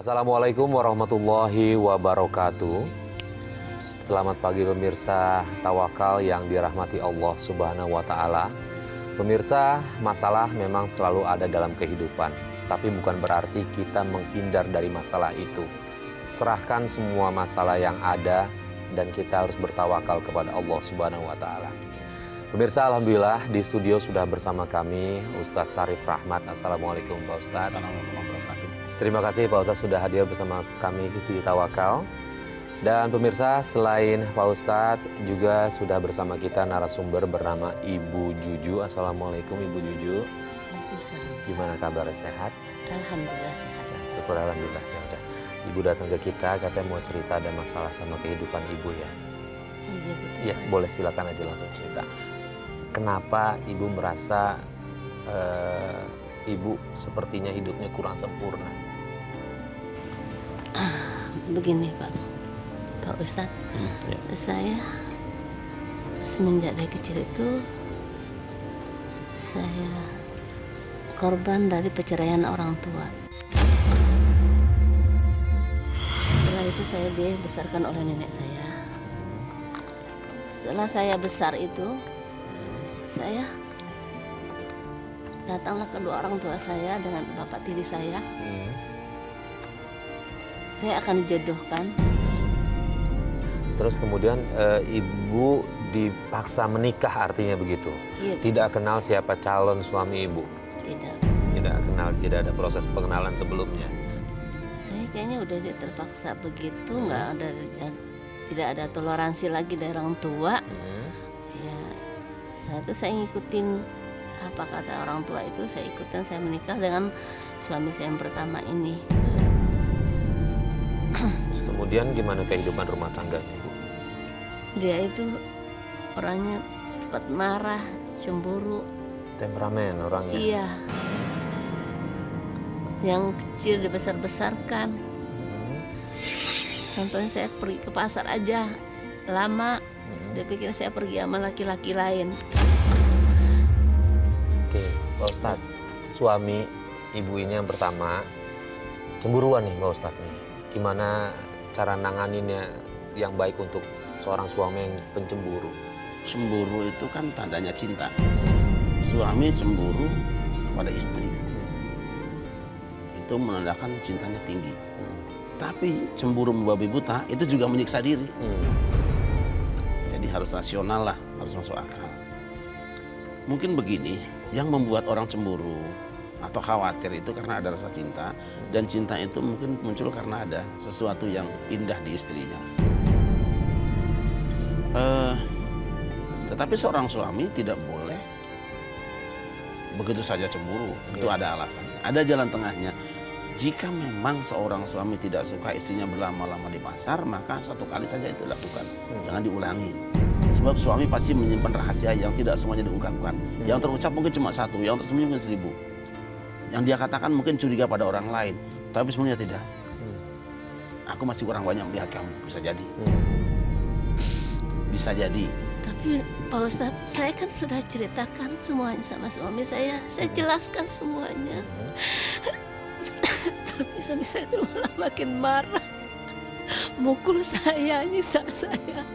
Assalamualaikum warahmatullahi wabarakatuh. Selamat pagi pemirsa Tawakal yang dirahmati Allah Subhanahu wa Ta'ala. Pemirsa, masalah memang selalu ada dalam kehidupan, tapi bukan berarti kita menghindar dari masalah itu. Serahkan semua masalah yang ada dan kita harus bertawakal kepada Allah Subhanahu wa Ta'ala. Pemirsa, alhamdulillah di studio sudah bersama kami Ustadz Syarif Rahmat. Assalamualaikum Pak Ustadz. Assalamualaikum warahmatullahi wabarakatuh. Terima kasih Pak Ustadz sudah hadir bersama kami di Tawakal. Dan pemirsa, selain Pak Ustadz juga sudah bersama kita narasumber bernama Ibu Juju. Assalamualaikum Ibu Juju. Waalaikumsalam. Gimana kabarnya, sehat? Alhamdulillah sehat. Syukur alhamdulillah. Ya udah. Ibu datang ke kita katanya mau cerita ada masalah sama kehidupan Ibu ya. Iya betul. Iya, Mas. boleh silakan aja langsung cerita. Kenapa Ibu merasa Ibu sepertinya hidupnya kurang sempurna? Begini Pak Ustadz, Ya. saya semenjak dari kecil itu saya korban dari perceraian orang tua. Setelah itu saya dibesarkan oleh nenek saya. Setelah saya besar itu, saya datanglah kedua orang tua saya dengan bapak tiri saya. Saya akan dijodohkan. Terus kemudian Ibu dipaksa menikah, artinya begitu? Iya. Tidak kenal siapa calon suami Ibu? Tidak. Tidak kenal, tidak ada proses pengenalan sebelumnya? Saya kayaknya udah terpaksa begitu, tidak ada toleransi lagi dari orang tua. Ya, setelah itu saya ngikutin apa kata orang tua itu, saya ikutin, saya menikah dengan suami saya yang pertama ini. Terus kemudian gimana kehidupan rumah tangganya Ibu? Dia itu orangnya cepat marah, cemburu. Temperamen orangnya? Iya. Yang kecil dibesar-besarkan. Contohnya saya pergi ke pasar aja lama, dia pikir saya pergi sama laki-laki lain. Oke, Pak Ustadz, suami Ibu ini yang pertama cemburuan nih Pak Ustadz nih. Gimana cara nanganinnya yang baik untuk seorang suami yang pencemburu? Cemburu itu kan tandanya cinta. Suami cemburu kepada istri, itu menandakan cintanya tinggi. Tapi cemburu membabi buta itu juga menyiksa diri. Jadi harus rasional lah, harus masuk akal. Mungkin begini, yang membuat orang cemburu atau khawatir itu karena ada rasa cinta, dan cinta itu mungkin muncul karena ada sesuatu yang indah di istrinya. Tetapi seorang suami tidak boleh begitu saja cemburu, tentu ada alasannya, ada jalan tengahnya. Jika memang seorang suami tidak suka istrinya berlama-lama di pasar, maka satu kali saja itu lakukan, jangan diulangi. Sebab suami pasti menyimpan rahasia yang tidak semuanya diungkapkan. Yang terucap mungkin cuma satu, yang tersembunyi mungkin 1000. Yang dia katakan mungkin curiga pada orang lain, tapi sebenarnya tidak. Aku masih kurang banyak melihat kamu, bisa jadi. Bisa jadi. Tapi Pak Ustadz, saya kan sudah ceritakan semuanya sama suami saya jelaskan semuanya. Tapi suami saya itu malah makin marah, mukul saya, nyiksa saya.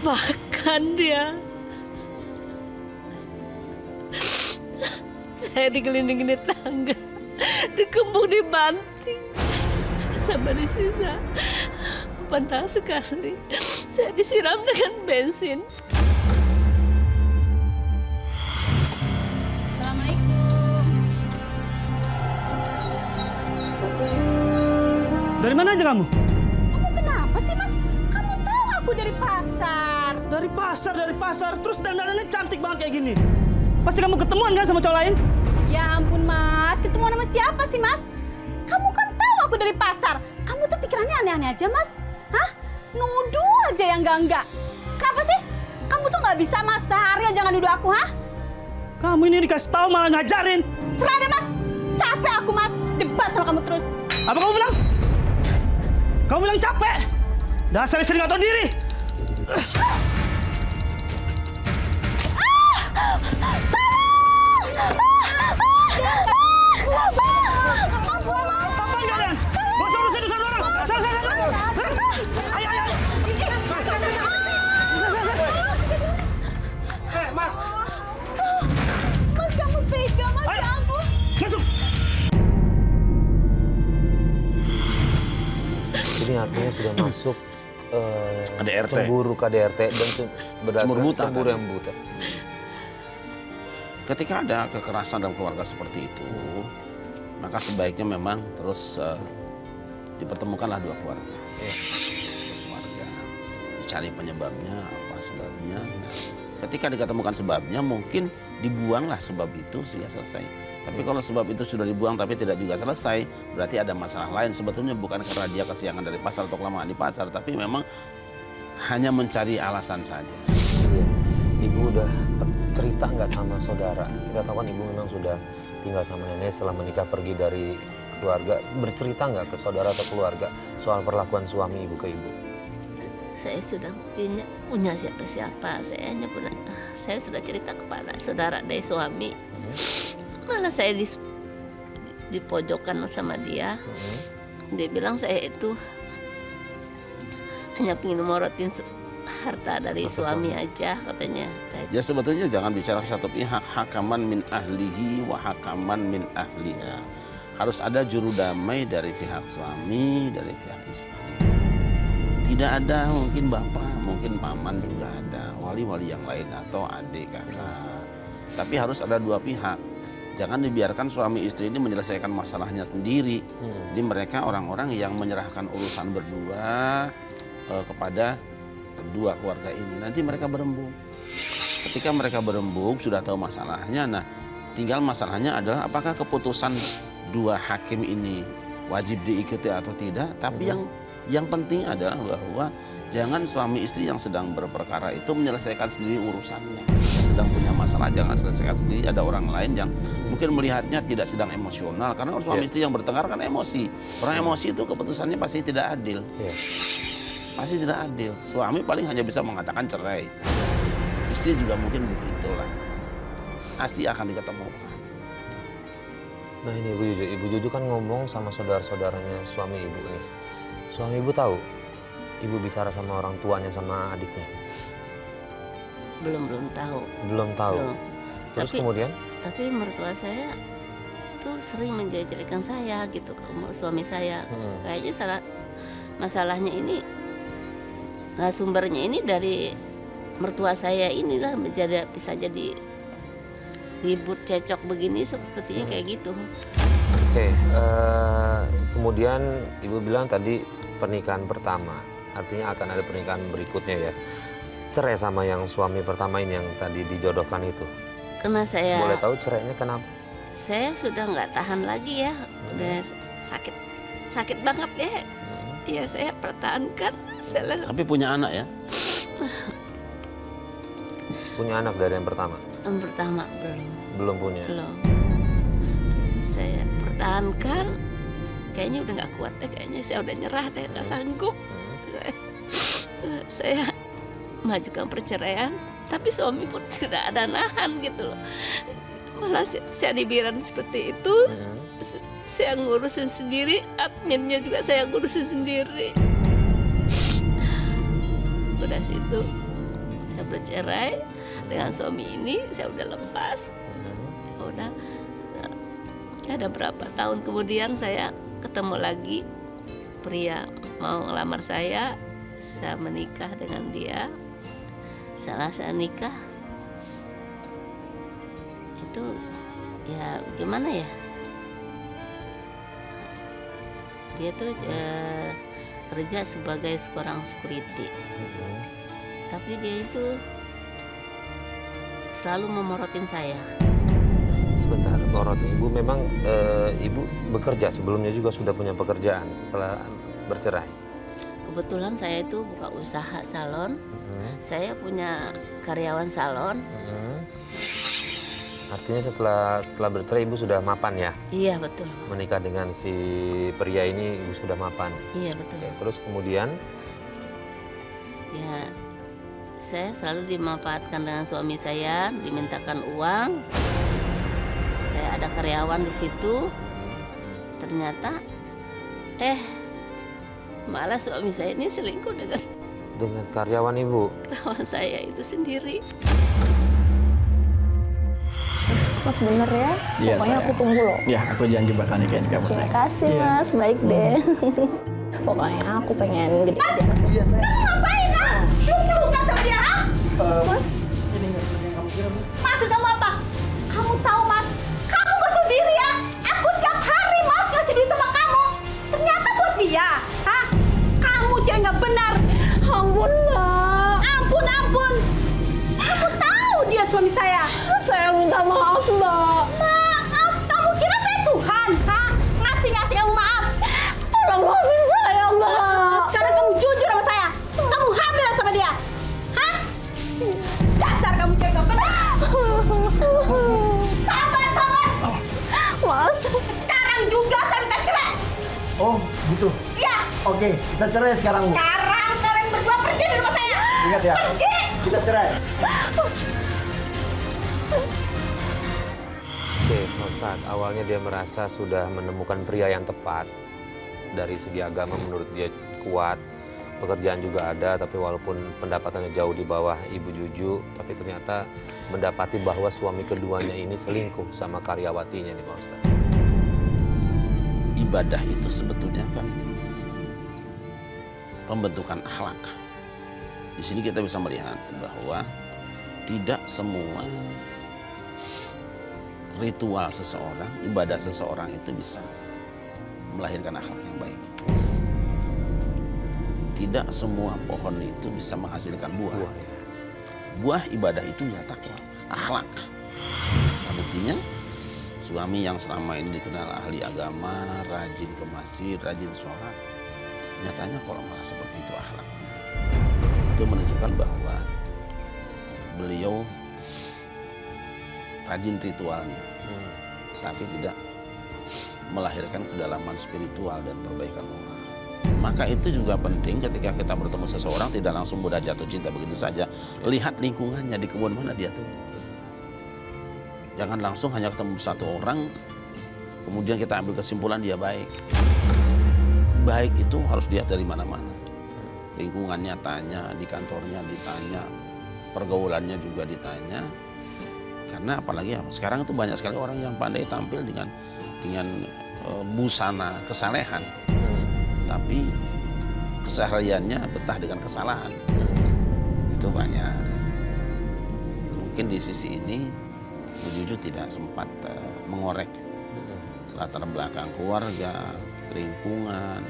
Bahkan dia, saya digelindingin di tangga, dikembung, dibanting, sampai disisa. Panas sekali, saya disiram dengan bensin. Assalamualaikum. Dari mana aja kamu? Kamu kenapa sih, Mas? Kamu tahu aku dari pasar. Dari pasar. Terus dandanannya cantik banget kayak gini. Pasti kamu ketemuan kan sama cowok lain? Ya ampun, Mas. Ketemuan sama siapa sih, Mas? Kamu kan tahu aku dari pasar. Kamu tuh pikirannya aneh-aneh aja, Mas. Hah? Nuduh aja yang enggak. Kenapa sih? Kamu tuh nggak bisa, Mas. Seharian jangan nuduh aku, hah? Kamu ini dikasih tahu malah ngajarin. Serah deh, Mas. Capek aku, Mas. Debat sama kamu terus. Apa kamu bilang? Kamu bilang capek? Dasar istri nggak tahu diri. Apaan kalian? Gak usah urusin urusan orang. Sana. Ayo. Mas. Mas, kamu tega, Mas. Ayo. Ya ampun. Masuk. Ini artinya sudah masuk KDRT. cemburu KDRT dan berdasarkan Cemburu buta, cemburu kan? yang buta. Ketika ada kekerasan dalam keluarga seperti itu, maka sebaiknya memang terus dipertemukanlah dua keluarga. Keluarga dicari penyebabnya, apa sebabnya. Ketika diketemukan sebabnya, mungkin dibuanglah sebab itu sehingga selesai. Tapi kalau sebab itu sudah dibuang tapi tidak juga selesai, berarti ada masalah lain. Sebetulnya bukan karena dia kesiangan dari pasar atau kelamaan di pasar, tapi memang hanya mencari alasan saja. Iya. Ibu udah cerita nggak sama saudara? Kita tahu kan ibu memang sudah tinggal sama nenek setelah menikah pergi dari keluarga. Bercerita nggak ke saudara atau keluarga soal perlakuan suami ibu ke ibu? Saya sudah punya siapa-siapa. Saya sudah cerita kepada saudara dari suami. Malah saya dipojokkan sama dia. Dia bilang saya itu hanya ingin morotin harta dari suami aja katanya. Ya sebetulnya jangan bicara satu pihak, hakaman min ahlihi wa hakaman min ahliha. Harus ada juru damai dari pihak suami, dari pihak istri. Tidak ada mungkin bapak, mungkin paman juga ada, wali-wali yang lain atau adik kakak. Tapi harus ada dua pihak. Jangan dibiarkan suami istri ini menyelesaikan masalahnya sendiri. Jadi mereka orang-orang yang menyerahkan urusan berdua kepada dua keluarga ini. Nanti mereka berembuk. Ketika mereka berembuk sudah tahu masalahnya. Nah, tinggal masalahnya adalah apakah keputusan dua hakim ini wajib diikuti atau tidak. Tapi yang penting adalah bahwa jangan suami istri yang sedang berperkara itu menyelesaikan sendiri urusannya. Yang sedang punya masalah jangan selesaikan sendiri. Ada orang lain yang mungkin melihatnya tidak sedang emosional. Karena suami istri yang bertengkar kan emosi. Orang emosi itu keputusannya pasti tidak adil. Pasti tidak adil. Suami paling hanya bisa mengatakan cerai. Istri juga mungkin begitulah. Pasti akan diketemukan. Nah ini Ibu Juju kan ngomong sama saudara-saudaranya suami ibu nih. Suami ibu tahu ibu bicara sama orang tuanya sama adiknya? Belum tahu. Belum tahu. Belum. Terus Tapi- kemudian? Tapi mertua saya tuh sering menjelek-jelekan saya gitu ke suami saya. Kayaknya masalahnya ini, nah sumbernya ini dari mertua saya inilah bisa jadi ribut cecok begini sepertinya kayak gitu. Oke, kemudian ibu bilang tadi pernikahan pertama, artinya akan ada pernikahan berikutnya ya. Cerai sama yang suami pertama ini yang tadi dijodohkan itu. Karena saya Boleh tahu cerainya kenapa? saya sudah nggak tahan lagi ya, udah sakit banget ya. Ya saya pertahankan. Tapi punya anak ya? Punya anak dari yang pertama? Yang pertama Belum punya. belum. Saya pertahankan. Kayaknya udah nggak kuat deh. Kayaknya saya udah nyerah deh, nggak sanggup. Saya majukan perceraian, tapi suami pun tidak ada nahan gitu loh. Malah saya dibiaran seperti itu. Saya ngurusin sendiri, adminnya juga saya ngurusin sendiri. Udah situ saya bercerai dengan suami ini, saya udah lepas. Udah ada berapa tahun kemudian saya ketemu lagi pria mau ngelamar saya menikah dengan dia. Setelah saya nikah itu ya gimana ya, dia tuh kerja sebagai seorang security, tapi dia itu selalu memorotin saya. Sebentar, morotin ibu memang ibu bekerja sebelumnya juga sudah punya pekerjaan setelah bercerai. Kebetulan saya itu buka usaha salon, saya punya karyawan salon. Artinya setelah bercerai ibu sudah mapan ya? Iya betul. Menikah dengan si pria ini ibu sudah mapan. Iya betul. Oke, terus kemudian Ya saya selalu dimanfaatkan dengan suami saya, dimintakan uang. Saya saya ada karyawan di situ. Ternyata malah suami saya ini selingkuh dengan karyawan ibu. kawan saya itu sendiri. Mas bener ya? Iya, Pokoknya sayang. aku tunggu loh. Ya, aku janji bakal nikahin kamu, Terima sayang. kasih Mas, baik deh. Pokoknya aku pengen gede. Iya, sayang. Ngapain, ha? Peluk-pelukan sama dia, ha? Mas, Ini nggak seperti yang kamu kira, Bu. Maksud kamu apa? Kamu tahu, Mas, kamu butuh diri ya. Aku tiap hari, Mas, ngasih duit sama kamu. Ternyata buat dia, hah? Kamu cewek nggak benar. Ampun, Mbak. Ampun. Kamu tahu dia suami saya. saya minta maaf, Mbak. Maaf, kamu kira saya Tuhan, hah? Ngasih kamu maaf. Tolong maafin saya, Mbak. Sekarang kamu jujur sama saya. Kamu hamil sama dia, hah? Dasar kamu cewek nggak benar. Sabar. Mas, Sekarang juga saya minta cerai. Oh, gitu. Iya. Oke, kita cerai sekarang, Bu. Sekarang kalian berdua pergi dari rumah saya. Ingat ya. Pergi. Kita cerai. Oke, Pak Ustadz, awalnya dia merasa sudah menemukan pria yang tepat. Dari segi agama menurut dia kuat, pekerjaan juga ada, tapi walaupun pendapatannya jauh di bawah Ibu Juju, tapi ternyata mendapati bahwa suami keduanya ini selingkuh sama karyawatinya nih Pak Ustadz. Ibadah itu sebetulnya kan pembentukan akhlak. Di sini kita bisa melihat bahwa tidak semua ritual seseorang, ibadah seseorang itu bisa melahirkan akhlak yang baik. Tidak semua pohon itu bisa menghasilkan buah. Buah ibadah itu ya takwa, akhlak. Nah, buktinya suami yang selama ini dikenal ahli agama, rajin ke masjid, rajin sholat, nyatanya kalau malah seperti itu akhlaknya. Itu menunjukkan bahwa beliau rajin ritualnya, tapi tidak melahirkan kedalaman spiritual dan perbaikan moral. Maka itu juga penting ketika kita bertemu seseorang, tidak langsung mudah jatuh cinta begitu saja. Lihat lingkungannya, di kebun mana dia tuh. Jangan langsung hanya ketemu satu orang, kemudian kita ambil kesimpulan dia baik. Baik itu harus dilihat dari mana-mana. Lingkungannya tanya, di kantornya ditanya, pergaulannya juga ditanya. Karena apalagi sekarang itu banyak sekali orang yang pandai tampil dengan busana kesalehan, tapi kesehariannya betah dengan kesalahan. Itu banyak. Mungkin di sisi ini Bu Juju tidak sempat mengorek latar belakang keluarga, lingkungan,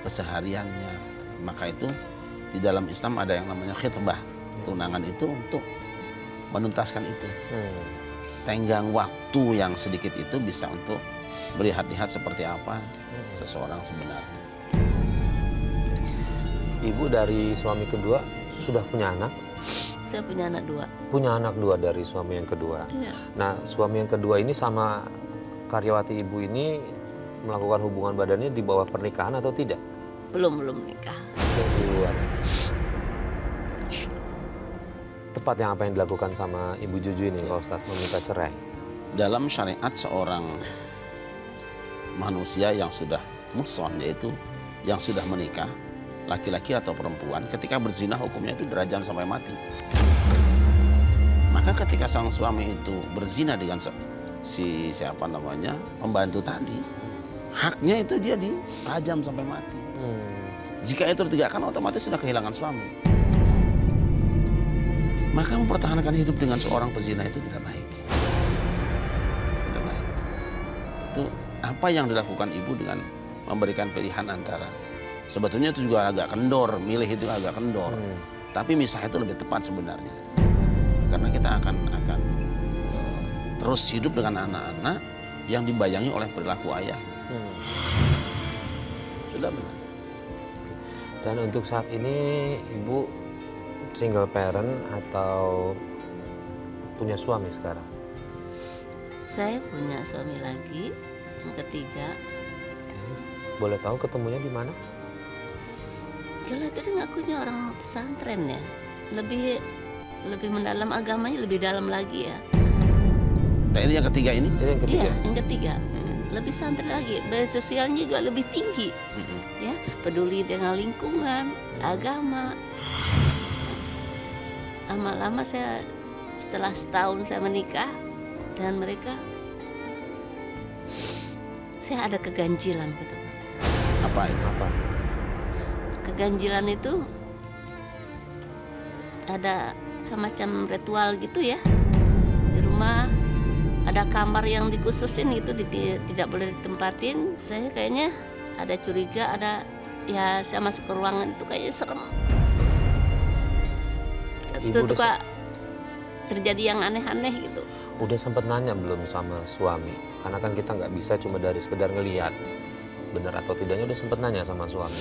kesehariannya. Maka itu di dalam Islam ada yang namanya khitbah. Tunangan itu untuk menuntaskan itu. Tenggang waktu yang sedikit itu bisa untuk melihat-lihat seperti apa seseorang sebenarnya. Ibu dari suami kedua sudah punya anak? Saya punya anak 2. Punya anak 2 dari suami yang kedua. Iya. Nah, suami yang kedua ini sama karyawati ibu ini melakukan hubungan badannya di bawah pernikahan atau tidak? Belum nikah. Di luar. Tepatnya apa yang dilakukan sama Ibu Juju ini Pak Ustadz, meminta cerai? Dalam syariat seorang manusia yang sudah muhsan, yaitu yang sudah menikah, laki-laki atau perempuan, ketika berzina hukumnya itu dirajam sampai mati. Maka ketika sang suami itu berzina dengan pembantu tadi, haknya itu dia dirajam sampai mati. Jika itu ditegakkan, otomatis sudah kehilangan suami. Maka mempertahankan hidup dengan seorang pezina itu tidak baik. Tidak baik. Itu apa yang dilakukan ibu dengan memberikan pilihan antara, sebetulnya itu juga agak kendor, milih itu agak kendor. Tapi misah itu lebih tepat sebenarnya. Karena kita akan terus hidup dengan anak-anak yang dibayangi oleh perilaku ayah. Sudah benar. Dan untuk saat ini Ibu single parent atau punya suami sekarang? Saya punya suami lagi, yang ketiga. Boleh tahu ketemunya di mana? Kalau itu dia ngakunya orang pesantren ya, lebih mendalam agamanya, lebih dalam lagi ya. Ini yang ketiga ini? Ini yang ketiga. Iya, yang ketiga. Lebih santri lagi, biaya sosialnya juga lebih tinggi. Ya, peduli dengan lingkungan, agama. Lama-lama saya setelah setahun saya menikah dengan mereka, saya ada keganjilan gitu. Apa itu? Apa? Keganjilan itu ada semacam ritual gitu ya. Di rumah ada kamar yang dikhususin gitu, tidak boleh ditempatin. Saya kayaknya ada curiga, ya saya masuk ke ruangan itu kayaknya serem. Ibu Itu Kak, terjadi yang aneh-aneh gitu. Udah sempat nanya belum sama suami? Karena kan kita nggak bisa cuma dari sekedar ngelihat benar atau tidaknya, udah sempat nanya sama suami.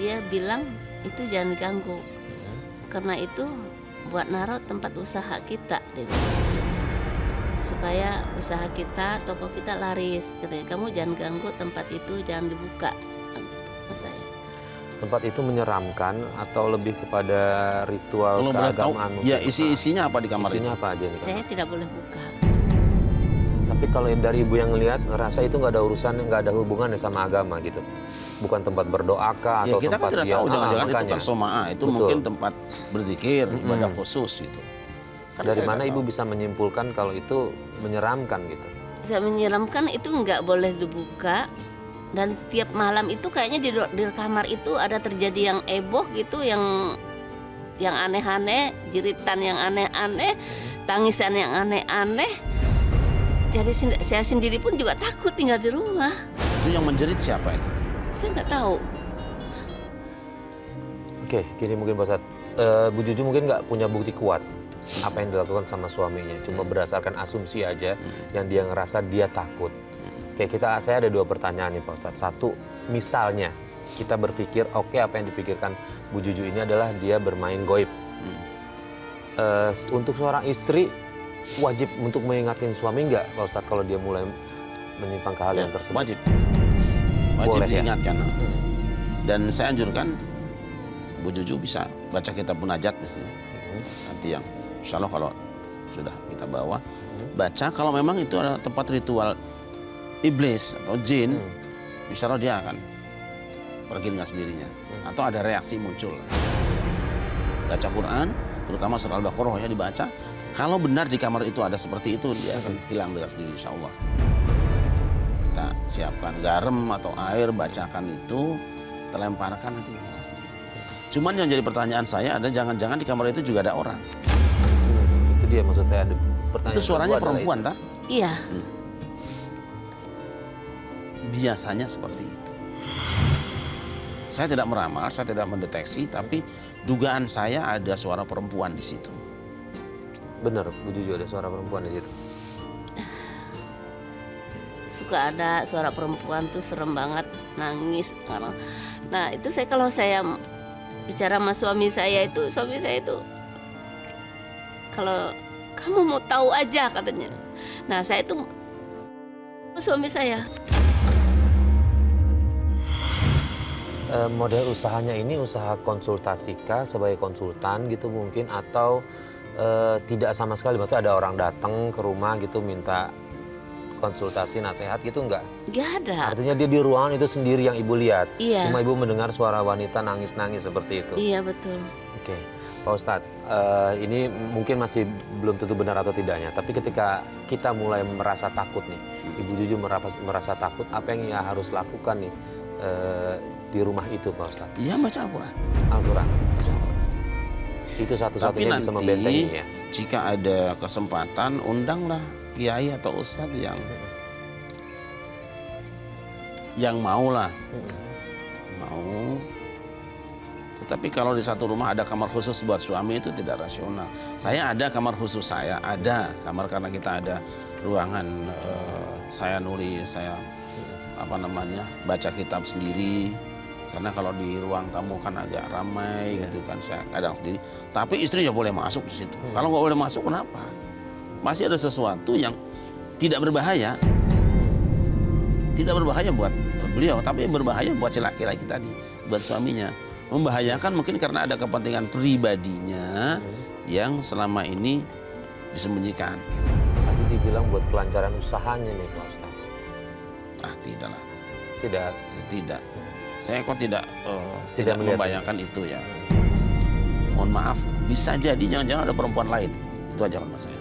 Dia bilang itu jangan ganggu. Karena itu buat naruh tempat usaha kita, dia bilang. Supaya usaha kita, toko kita laris. Katanya, kamu jangan ganggu tempat itu, jangan dibuka. Gitu, saya. Tempat itu menyeramkan atau lebih kepada ritual Kalau boleh tahu, keagamaan? ya isi-isinya apa di kamar Isinya itu? apa aja nih? Saya tidak boleh buka. Tapi kalau dari ibu yang ngelihat, ngerasa itu nggak ada urusan, nggak ada hubungannya sama agama gitu. Bukan tempat berdoa kah Ya atau kita kan tempat tidak dia- tahu, jangan-jangan itu makanya. kan soma'ah, itu Betul. mungkin tempat berzikir, ibadah khusus gitu. Kan Dari kita mana tidak ibu tahu. bisa menyimpulkan kalau itu menyeramkan gitu? Saya menyeramkan itu nggak boleh dibuka. Dan tiap malam itu kayaknya di kamar itu ada terjadi yang heboh gitu, yang aneh-aneh, jeritan yang aneh-aneh, tangisan yang aneh-aneh. Jadi saya sendiri pun juga takut tinggal di rumah. Itu yang menjerit siapa itu? Saya nggak tahu. Oke, gini mungkin Pak Ustadz. Bu Juju mungkin nggak punya bukti kuat apa yang dilakukan sama suaminya. Cuma berdasarkan asumsi aja yang dia ngerasa dia takut. Oke, saya ada 2 pertanyaan nih Pak Ustadz. Satu, misalnya kita berpikir, oke, apa yang dipikirkan Bu Juju ini adalah dia bermain goib. Untuk seorang istri, wajib untuk mengingatin suami nggak Pak Ustadz kalau dia mulai menyimpang ke hal Ya, yang tersebut? wajib Boleh, ya? diingatkan. Dan saya anjurkan Bu Juju bisa baca kitab munajat misalnya. Nanti yang insya Allah kalau sudah kita bawa, baca kalau memang itu adalah tempat ritual iblis atau jin, insya Allah dia akan pergi dengan sendirinya. Atau ada reaksi muncul. Baca Quran, terutama surah Al-Baqarah ya dibaca. Kalau benar di kamar itu ada seperti itu, dia akan hilang dengan sendiri insya Allah. Kita siapkan garam atau air, bacakan itu, kita lemparkan nanti hilang sendiri. Cuman yang jadi pertanyaan saya ada jangan-jangan di kamar itu juga ada orang. Itu dia maksud saya, ada pertanyaan. Itu suaranya kedua adalah perempuan, itu. tak? Iya, Biasanya seperti itu. Saya tidak meramal, saya tidak mendeteksi, tapi dugaan saya ada suara perempuan di situ. Benar, Bu Juju ada suara perempuan di situ. suka ada suara perempuan tuh serem banget, nangis. Nah itu kalau saya bicara sama suami saya itu kalau kamu mau tahu aja katanya. Nah saya itu suami saya. Model usahanya ini usaha konsultasi kah sebagai konsultan gitu mungkin, atau tidak sama sekali, maksudnya ada orang datang ke rumah gitu minta konsultasi nasihat gitu enggak? Gak ada. Artinya dia di ruangan itu sendiri yang ibu lihat. Iya. Cuma ibu mendengar suara wanita nangis-nangis seperti itu. Iya betul. Oke, Pak Ustadz, ini mungkin masih belum tentu benar atau tidaknya. Tapi ketika kita mulai merasa takut nih, Ibu Juju merasa takut, apa yang ia harus lakukan nih di rumah itu, Pak Ustadz? Iya, baca Al-Quran. Al-Quran. Baca Al-Quran. Itu Tapi satu-satunya bisa membentengi nanti ya. jika ada kesempatan, undanglah kiai atau ustadz yang mau lah, mau. Tetapi kalau di satu rumah ada kamar khusus buat suami itu tidak rasional. Saya ada kamar khusus, saya ada kamar karena kita ada ruangan, saya nulis, saya baca kitab sendiri. Karena kalau di ruang tamu kan agak ramai gitu kan, saya kadang sendiri. Tapi istri ya boleh masuk di situ. Kalau nggak boleh masuk kenapa? Masih ada sesuatu yang tidak berbahaya. Tidak berbahaya buat beliau, tapi berbahaya buat si laki-laki tadi, buat suaminya. Membahayakan mungkin karena ada kepentingan pribadinya yang selama ini disembunyikan. Tadi dibilang buat kelancaran usahanya nih Pak Ustadz. Tidaklah. Tidak. Tidak. Saya kok tidak Tidak melihat membayangkan itu ya. Mohon maaf, bisa jadi jangan-jangan ada perempuan lain. Itu aja kalau saya.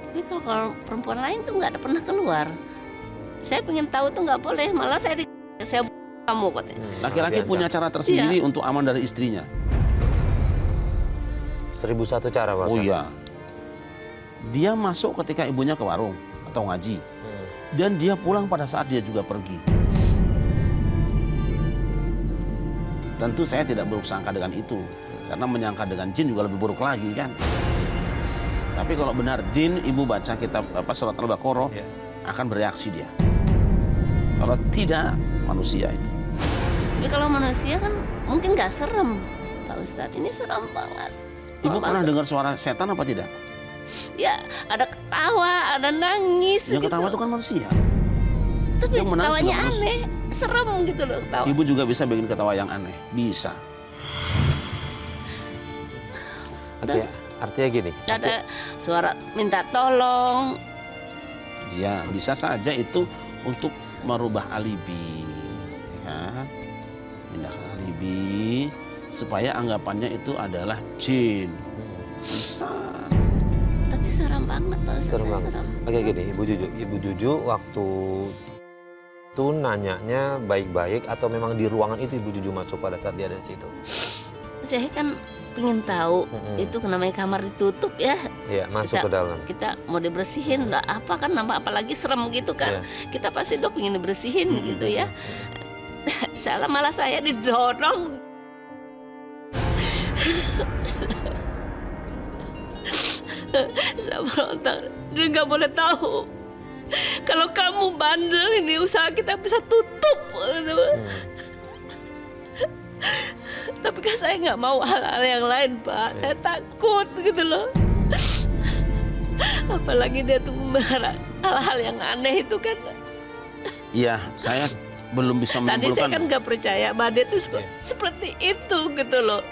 Tapi kalau perempuan lain tuh nggak ada pernah keluar. Saya pengen tahu tuh nggak boleh, malah saya kamu katanya. Laki-laki punya cara tersendiri untuk aman dari istrinya. 1001 cara Pak Oh Ustadz. iya. Dia masuk ketika ibunya ke warung atau ngaji. Dan dia pulang pada saat dia juga pergi. Tentu saya tidak buruk sangka dengan itu. Karena menyangka dengan jin juga lebih buruk lagi kan. Tapi kalau benar jin, ibu baca kitab surat Al-Baqarah, akan bereaksi dia. Kalau tidak, manusia itu. Tapi kalau manusia kan mungkin nggak serem, Pak Ustadz. Ini serem banget. Ibu pernah dengar suara setan apa tidak? Ya, ada ketawa, ada nangis. Yang gitu. ketawa itu kan manusia. Tapi yang menangis ketawanya juga manusia. aneh, serem gitu loh ketawa. Ibu juga bisa bikin ketawa yang aneh. Bisa. Terus- Artinya gini. Ada suara minta tolong. Ya, bisa saja itu untuk merubah alibi. Ya. Pindahkan alibi supaya anggapannya itu adalah jin. Bisa. Tapi serem banget Pak Ustadz. Serem Saya banget. serem. Oke gini, Ibu Juju waktu itu nanyanya baik-baik atau memang di ruangan itu Ibu Juju masuk pada saat dia ada di situ? Saya kan pengen tahu itu namanya kamar ditutup ya. Iya, masuk ke dalam. Kita mau dibersihin nggak apa kan, nambah apalagi serem gitu kan. Kita pasti dong pengen dibersihin gitu ya. Salah malah saya didorong. Saya berontak, dia nggak boleh tahu. Kalau kamu bandel ini usaha kita bisa tutup. Tapi kan saya nggak mau hal-hal yang lain Pak. Saya takut gitu loh. Apalagi dia tuh memelihara hal-hal yang aneh itu kan. Iya, saya belum bisa Tadi saya menyimpulkan. kan nggak percaya Mbak Dia itu seperti itu gitu loh.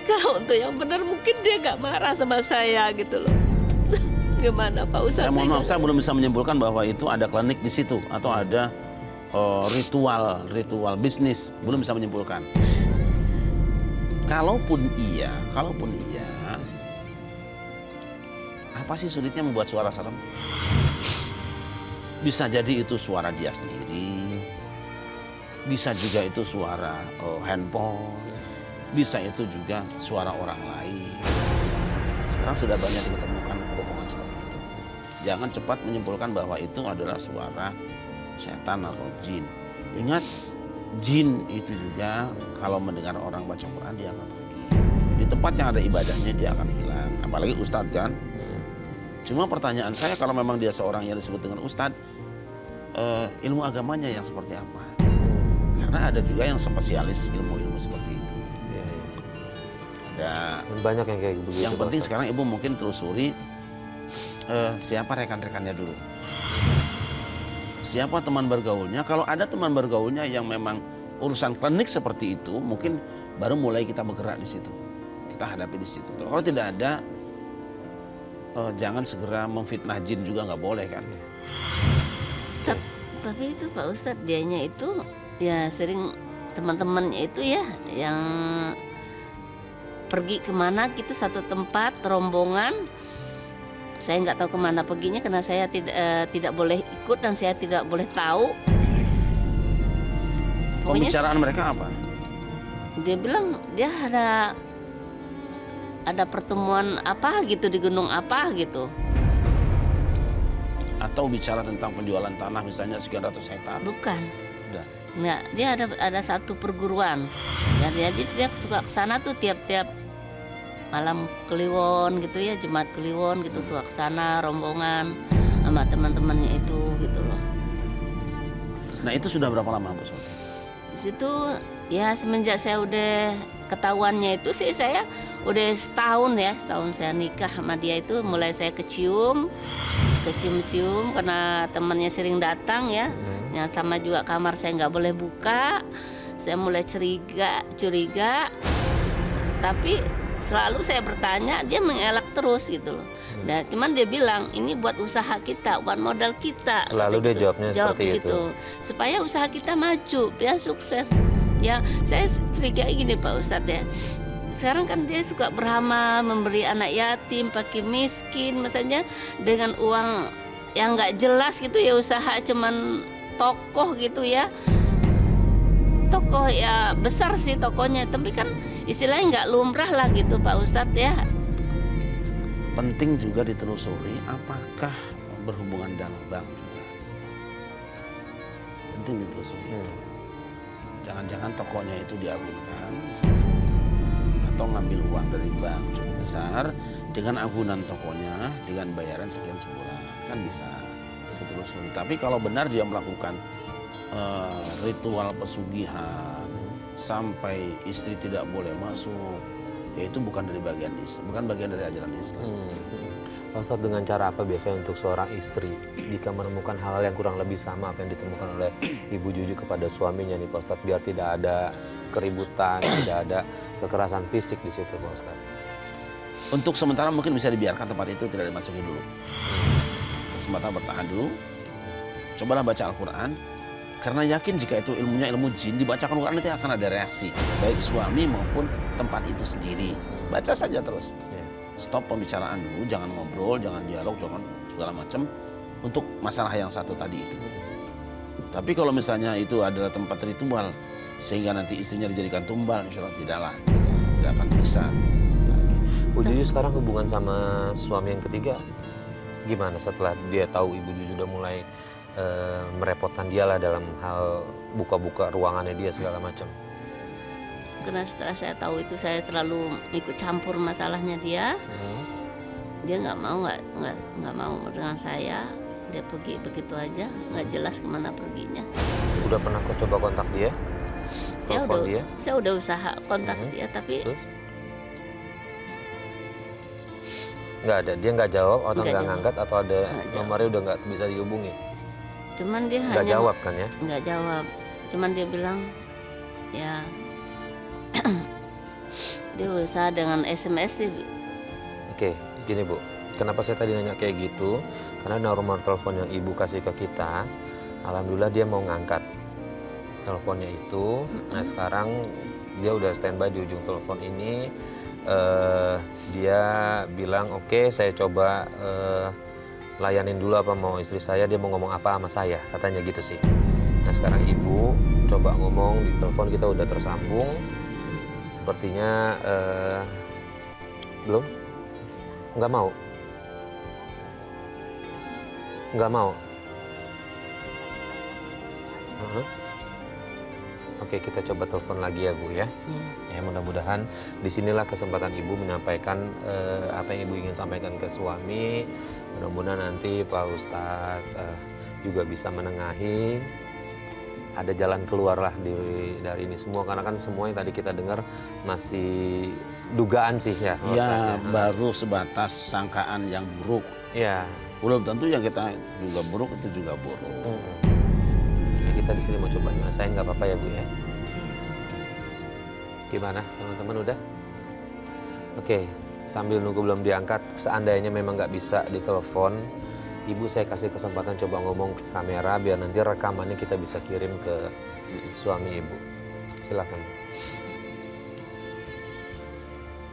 Kalau untuk yang benar mungkin dia nggak marah sama saya gitu loh. Gimana Pak Ustadz? Saya mohon maaf, saya belum bisa menyimpulkan bahwa itu ada klinik di situ atau ada ritual bisnis. Belum bisa menyimpulkan. Kalaupun iya, apa sih sulitnya membuat suara serem? Bisa jadi itu suara dia sendiri, bisa juga itu suara handphone, bisa itu juga suara orang lain. Sekarang sudah banyak ditemukan kebohongan seperti itu. Jangan cepat menyimpulkan bahwa itu adalah suara setan atau jin. Ingat, jin itu juga kalau mendengar orang baca Quran dia akan pergi. Di tempat yang ada ibadahnya dia akan hilang. Apalagi ustadz kan. Cuma pertanyaan saya, kalau memang dia seorang yang disebut dengan ustadz, ilmu agamanya yang seperti apa? Karena ada juga yang spesialis ilmu-ilmu seperti itu. Ada. Dan banyak yang kayak begitu. Yang penting Pak Ustadz. sekarang ibu mungkin telusuri siapa rekan-rekannya dulu. Siapa teman bergaulnya? Kalau ada teman bergaulnya yang memang urusan klinik seperti itu, mungkin baru mulai kita bergerak di situ. Kita hadapi di situ. Kalau tidak ada, jangan segera memfitnah jin juga nggak boleh kan. Tapi itu Pak Ustadz, dianya itu ya sering teman-temannya itu ya yang pergi kemana gitu satu tempat rombongan. Saya nggak tahu kemana perginya karena saya tidak boleh ikut dan saya tidak boleh tahu. Pokoknya Pembicaraan mereka apa? dia bilang dia ada pertemuan apa gitu di gunung apa gitu. Atau bicara tentang penjualan tanah misalnya sekian ratus hektar. Bukan. Udah. Nggak, dia ada satu perguruan. Jadi dia suka ke sana tuh tiap-tiap malam Kliwon gitu ya, Jumat Kliwon gitu suka ke sana rombongan sama teman-temannya itu gitu loh. Nah itu sudah berapa lama Bu Soti? Di situ ya semenjak saya udah ketahuannya itu sih saya udah setahun saya nikah sama dia itu mulai saya kecium karena temannya sering datang ya. Yang sama juga kamar saya nggak boleh buka. Saya mulai curiga. Tapi selalu saya bertanya, dia mengelak terus gitu loh. Nah, cuman dia bilang ini buat usaha kita, buat modal kita. Selalu kata dia gitu. jawabnya Jawab seperti begitu. Supaya usaha kita maju, biar sukses. Ya, saya curiga gini Pak Ustadz ya. Sekarang kan dia suka beramal, memberi anak yatim, pakai miskin, misalnya dengan uang yang nggak jelas gitu ya, usaha cuman tokoh gitu ya. Tokoh ya besar sih tokohnya, tapi kan istilahnya nggak lumrah lah gitu Pak Ustadz ya. Penting juga ditelusuri apakah berhubungan dengan bank juga. Penting ditelusuri itu. Jangan-jangan tokonya itu diagunkan misalnya, atau ngambil uang dari bank cukup besar dengan agunan tokonya dengan bayaran sekian sebulan, kan bisa ditelusuri. Tapi kalau benar dia melakukan ritual pesugihan sampai istri tidak boleh masuk, ya itu bukan dari bagian Islam, bukan bagian dari ajaran Islam. Pak Ustadz, dengan cara apa biasanya untuk seorang istri jika menemukan hal yang kurang lebih sama apa yang ditemukan oleh Ibu Juju kepada suaminya nih Pak Ustadz, biar tidak ada keributan, tidak ada kekerasan fisik di situ Pak Ustadz? Untuk sementara mungkin bisa dibiarkan tempat itu tidak dimasuki dulu. Untuk sementara bertahan dulu. Cobalah baca Al-Quran. Karena yakin jika itu ilmunya ilmu jin, dibacakan Al-Quran nanti akan ada reaksi. Baik suami maupun tempat itu sendiri. Baca saja terus. Stop pembicaraan dulu, jangan ngobrol, jangan dialog, jangan segala macam untuk masalah yang satu tadi itu. Tapi kalau misalnya itu adalah tempat ritual sehingga nanti istrinya dijadikan tumbal, insya Allah tidaklah, tidak akan bisa. Bu Juju sekarang hubungan sama suami yang ketiga gimana setelah dia tahu Ibu Juju udah mulai merepotkan dia lah dalam hal buka-buka ruangannya dia segala macam? Karena setelah saya tahu itu saya terlalu ikut campur masalahnya dia. Dia nggak mau dengan saya. Dia pergi begitu aja, nggak jelas kemana perginya. Udah pernah kau coba kontak dia? Telepon dia? Saya udah usaha kontak dia, tapi Terus? Nggak ada, dia nggak jawab atau Nggak nggak jawab. ngangkat atau ada Nggak jawab. nomornya udah nggak bisa dihubungi? cuman dia Nggak hanya jawab kan ya? nggak jawab. Cuman dia bilang ya dia berusaha dengan SMS sih. Oke, gini Bu, kenapa saya tadi nanya kayak gitu? Karena nomor telepon yang Ibu kasih ke kita, alhamdulillah dia mau ngangkat teleponnya itu. Nah sekarang dia udah standby di ujung telepon ini. Dia bilang oke, saya coba layanin dulu apa mau istri saya, dia mau ngomong apa sama saya, katanya gitu sih. Nah sekarang Ibu coba ngomong di telepon, kita udah tersambung. Sepertinya belum, nggak mau. Oke, kita coba telepon lagi ya Bu ya. Ya mudah-mudahan disinilah kesempatan Ibu menyampaikan apa yang Ibu ingin sampaikan ke suami. Mudah-mudahan nanti Pak Ustadz juga bisa menengahi. Ada jalan keluar lah dari ini semua, karena kan semua yang tadi kita dengar masih dugaan sih ya. Pak Ya, Ustadz, ya. baru sebatas sangkaan yang buruk. Ya. Belum tentu yang kita juga buruk itu juga buruk. Ya, kita di sini mau coba nyelesain, nggak apa-apa ya Bu ya. Gimana teman-teman udah? Oke, sambil nunggu belum diangkat, seandainya memang nggak bisa ditelepon, Ibu saya kasih kesempatan coba ngomong ke kamera biar nanti rekamannya kita bisa kirim ke suami Ibu. Silakan.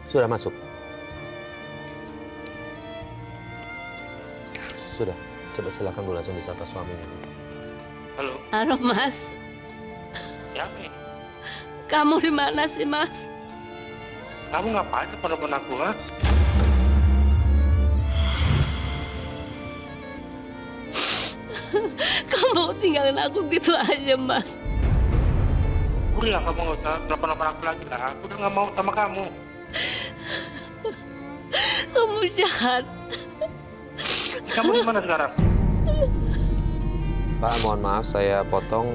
Sudah masuk? Sudah. Coba silakan Bu langsung disapa suaminya. Halo, Halo Mas, ya nih. kamu di mana sih Mas? Kamu ngapain telepon aku, ha? Kamu tinggalin aku gitu aja Mas. Udah, kamu nggak usah telepon aku lagi lah. Aku udah nggak mau sama kamu. Kamu jahat. Kamu di mana sekarang? Pak, mohon maaf saya potong.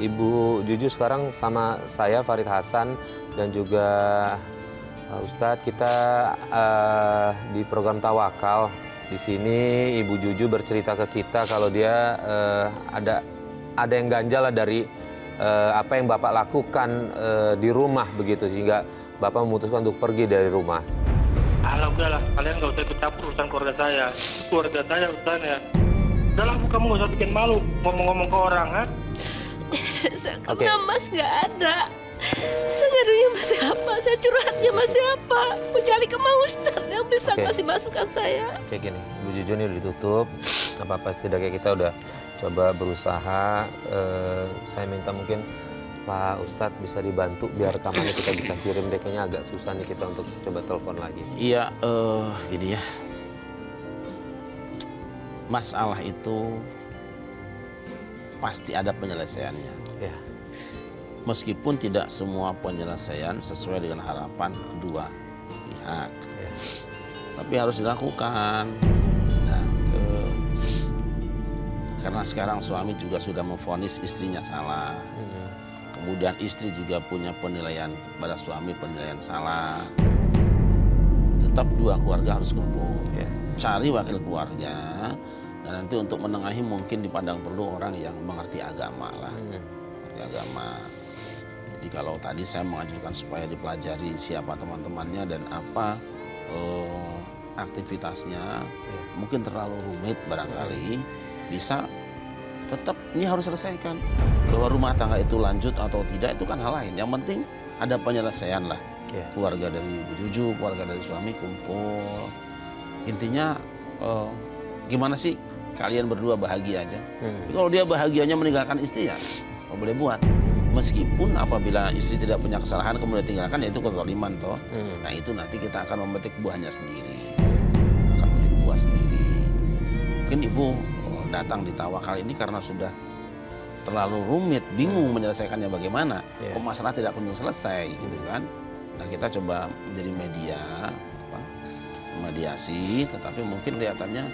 Ibu Juju sekarang sama saya Farid Hasan dan juga Pak Ustadz, kita di program Tawakal. Di sini Ibu Juju bercerita ke kita kalau dia ada yang ganjal lah dari apa yang Bapak lakukan di rumah begitu, sehingga Bapak memutuskan untuk pergi dari rumah. Alah udahlah, kalian nggak usah ikut campur urusan keluarga saya. Itu keluarga saya urusannya. Udahlah, kamu nggak usah bikin malu ngomong-ngomong ke orang, ha? Karena Mas nggak ada. Saya ngadunya sama siapa? Saya curhatnya sama siapa? Kecuali ke Mas Ustadz yang bisa kasih masukan saya. Kayak gini, Bu Juju ini udah ditutup. Apa-apa setidaknya kita udah coba berusaha. Saya minta mungkin Pak Ustadz bisa dibantu biar rekamannya kita bisa kirim deh. Kayaknya agak susah nih kita untuk coba telepon lagi. Iya, gini ya. Masalah itu pasti ada penyelesaiannya. Ya. Meskipun tidak semua penyelesaian sesuai dengan harapan kedua pihak. Ya. Tapi harus dilakukan. Nah, karena sekarang suami juga sudah memvonis istrinya salah. Kemudian istri juga punya penilaian pada suami, penilaian salah. Tetap dua keluarga harus kumpul. Ya. Cari wakil keluarga. Dan nanti untuk menengahi mungkin dipandang perlu orang yang mengerti agama lah. Mengerti agama. Jadi kalau tadi saya mengajukan supaya dipelajari siapa teman-temannya dan apa aktivitasnya, mungkin terlalu rumit barangkali, bisa tetap ini harus selesaikan. Bahwa rumah tangga itu lanjut atau tidak itu kan hal lain. Yang penting ada penyelesaian lah. Keluarga dari Bu Juju, keluarga dari suami kumpul. Intinya gimana sih kalian berdua bahagia aja. Tapi kalau dia bahagianya meninggalkan istri ya boleh buat. Meskipun apabila istri tidak punya kesalahan kemudian tinggalkan ya itu kezaliman toh. Nah itu nanti kita akan memetik buahnya sendiri. Akan memetik buah sendiri. Mungkin ibu datang di Tawakal ini karena sudah terlalu rumit, bingung menyelesaikannya bagaimana. Kok masalah tidak kunjung selesai gitu kan. Nah kita coba menjadi media, mediasi, tetapi mungkin kelihatannya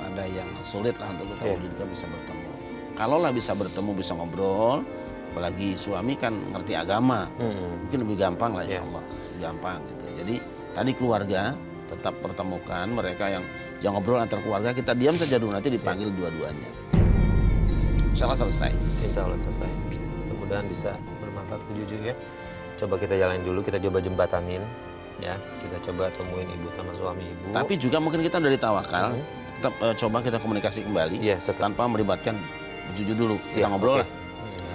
ada yang sulit lah untuk kita wujudkan bisa bertemu. Kalaulah bisa bertemu, bisa ngobrol, apalagi suami kan ngerti agama, mungkin lebih gampang lah insya Allah, lebih gampang gitu. Jadi tadi keluarga tetap pertemukan mereka yang ngobrol antar keluarga, kita diam saja dulu nanti dipanggil dua-duanya. Insya Allah selesai. Insya Allah selesai. Mudah-mudahan bisa bermanfaat Bu Juju ya. Coba kita jalanin dulu, kita coba jembatanin ya. Kita coba temuin ibu sama suami ibu. Tapi juga mungkin kita dari Tawakal tetap coba kita komunikasi kembali tanpa melibatkan Bu Juju dulu. Kita ngobrol lah.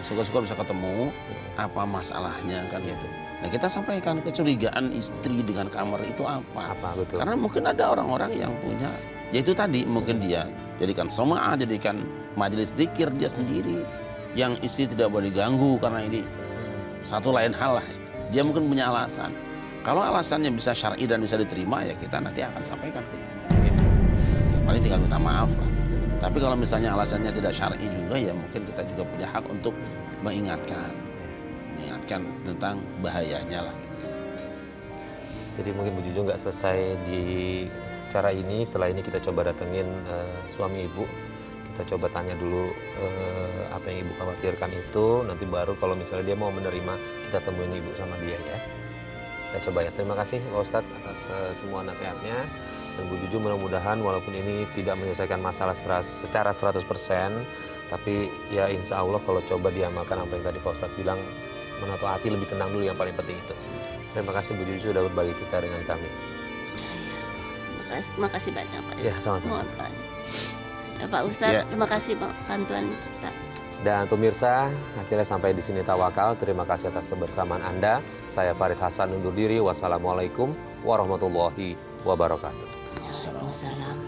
Syukur-syukur bisa ketemu apa masalahnya kan gitu. Nah kita sampaikan kecurigaan istri dengan kamar itu apa? Betul. Karena mungkin ada orang-orang yang punya, yaitu tadi mungkin dia jadikan soma'ah, jadikan majelis dzikir dia sendiri. Yang istri tidak boleh diganggu karena ini satu lain hal lah. Dia mungkin punya alasan. Kalau alasannya bisa syar'i dan bisa diterima ya kita nanti akan sampaikan. Ya, paling tinggal minta maaf lah. Tapi kalau misalnya alasannya tidak syar'i juga ya mungkin kita juga punya hak untuk mengingatkan tentang bahayanya lah. Gitu. Jadi mungkin Bu Juju nggak selesai di cara ini. Setelah ini kita coba datengin suami ibu. Kita coba tanya dulu apa yang ibu khawatirkan itu. Nanti baru kalau misalnya dia mau menerima kita temuin ibu sama dia ya. Kita coba ya. Terima kasih Pak Ustadz atas semua nasihatnya. Dan Bu Juju mudah-mudahan walaupun ini tidak menyelesaikan masalah secara 100%, tapi ya insya Allah kalau coba diamalkan apa yang tadi Pak Ustadz bilang, menato hati lebih tenang dulu yang paling penting itu. Terima kasih Bu Juju sudah berbagi cerita dengan kami. Makasih banyak Pak. Ya sama-sama. Ya Pak Ustadz, terima kasih bantuan Ustadz. Dan pemirsa, akhirnya sampai di sini Tawakal. Terima kasih atas kebersamaan Anda. Saya Farid Hasan undur diri. Wassalamualaikum warahmatullahi wabarakatuh. Waalaikumsalam.